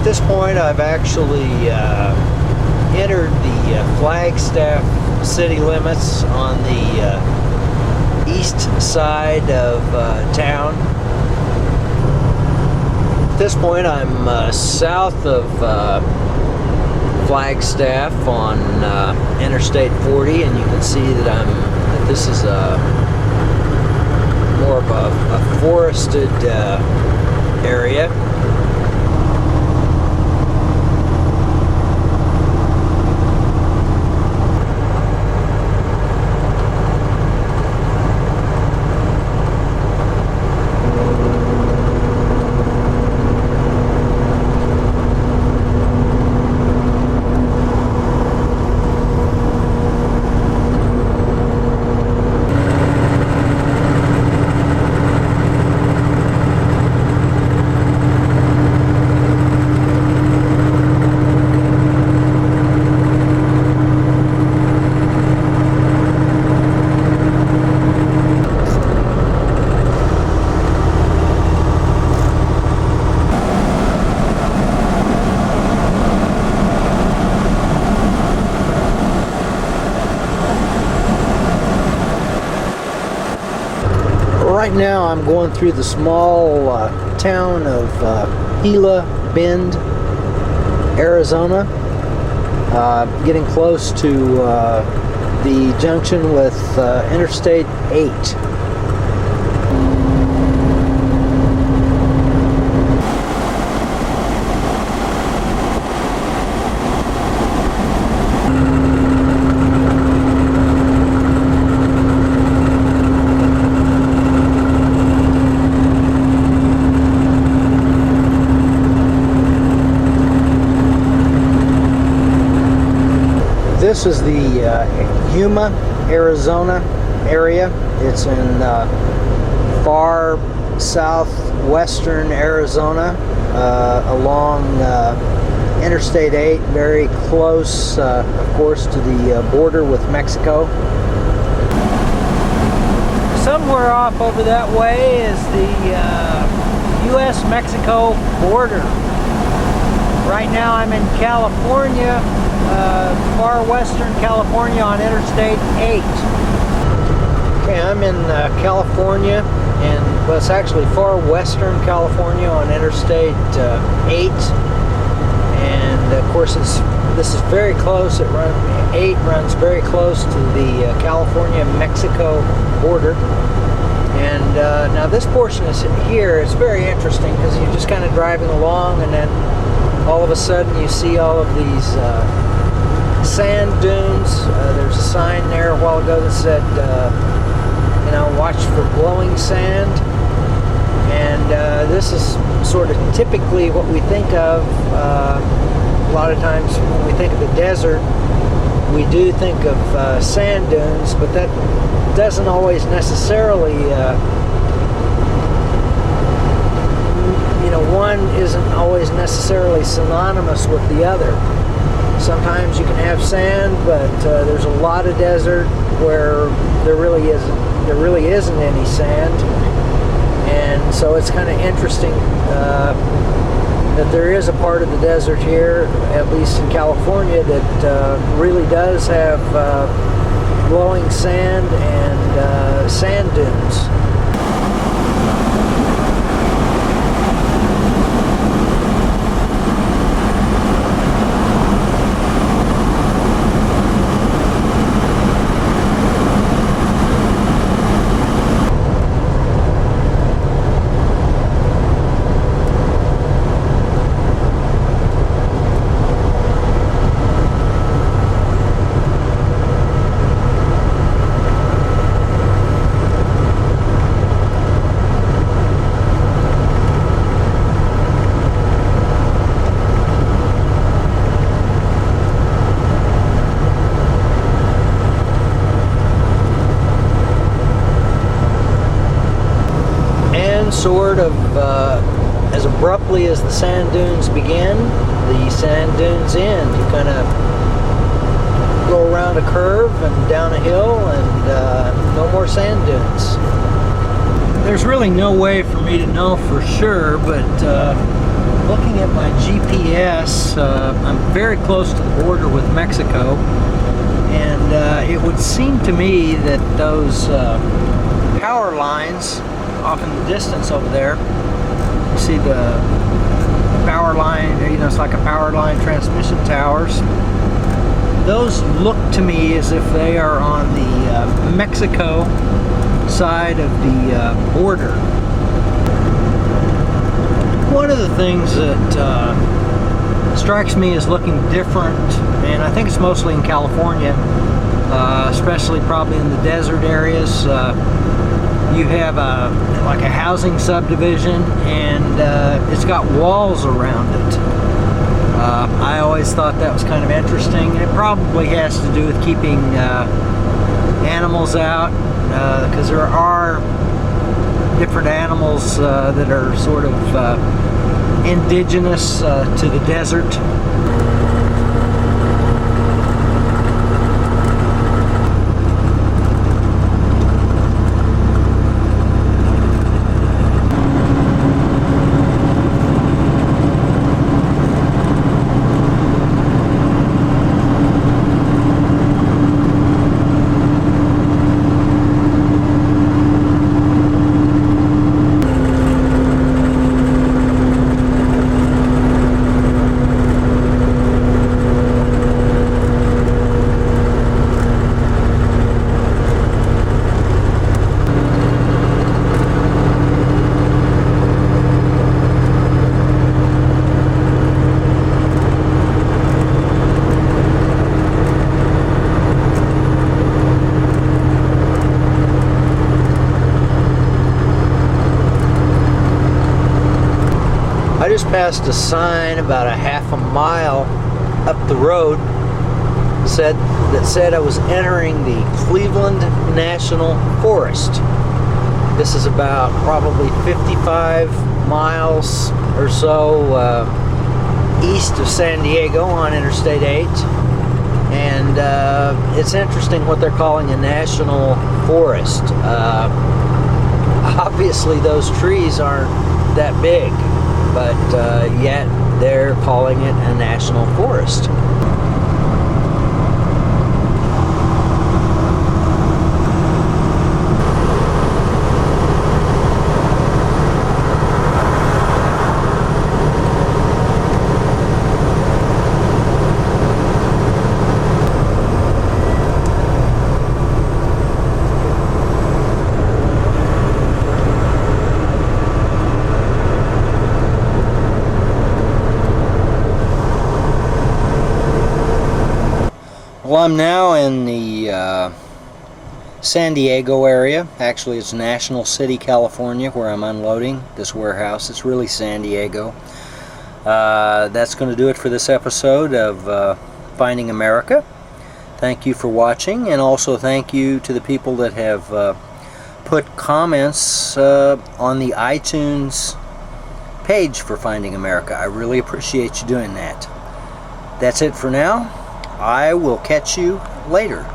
At this point, I've actually entered the Flagstaff city limits on the east side of town. At this point, I'm south of Flagstaff on Interstate 40, and you can see that this is more of a forested area. Right now I'm going through the small town of Gila Bend, Arizona, getting close to the junction with Interstate 8. This is the Yuma, Arizona area. It's in far southwestern Arizona, along Interstate 8, very close, of course, to the border with Mexico. Somewhere off over that way is the U.S.-Mexico border. Right now I'm in California, far western California on Interstate 8. Okay, I'm in California, and well, it's actually far western California on Interstate 8. And of course, this is very close. 8 runs very close to the California-Mexico border. And now this portion is here. It's very interesting because you're just kind of driving along, and then all of a sudden you see all of these sand dunes. There's a sign there a while ago that said, watch for blowing sand. And this is sort of typically what we think of. A lot of times when we think of the desert, we do think of sand dunes, but that doesn't always necessarily, one isn't always necessarily synonymous with the other. Sometimes you can have sand, but there's a lot of desert where there really isn't any sand, and so it's kind of interesting that there is a part of the desert here, at least in California, that really does have glowing sand and sand dunes. Sort of as abruptly as the sand dunes begin, the sand dunes end. You kind of go around a curve and down a hill, and no more sand dunes. There's really no way for me to know for sure, but Looking at my GPS, I'm very close to the border with Mexico, and it would seem to me that those power lines off in the distance over there, you see the power line, you know, it's like a power line transmission towers. Those look to me as if they are on the Mexico side of the border. One of the things that strikes me as looking different, and I think it's mostly in California, especially probably in the desert areas, you have like a housing subdivision, and it's got walls around it. I always thought that was kind of interesting. It probably has to do with keeping animals out, because there are different animals that are sort of indigenous to the desert. I just passed a sign about a half a mile up the road that said I was entering the Cleveland National Forest. This is about probably 55 miles or so east of San Diego on Interstate 8. And it's interesting what they're calling a national forest. Obviously those trees aren't that big, but yet they're calling it a national forest. Well, I'm now in the San Diego area. Actually, it's National City, California, where I'm unloading this warehouse. It's really San Diego. That's going to do it for this episode of Finding America. Thank you for watching, and also thank you to the people that have put comments on the iTunes page for Finding America. I really appreciate you doing that. That's it for now. I will catch you later.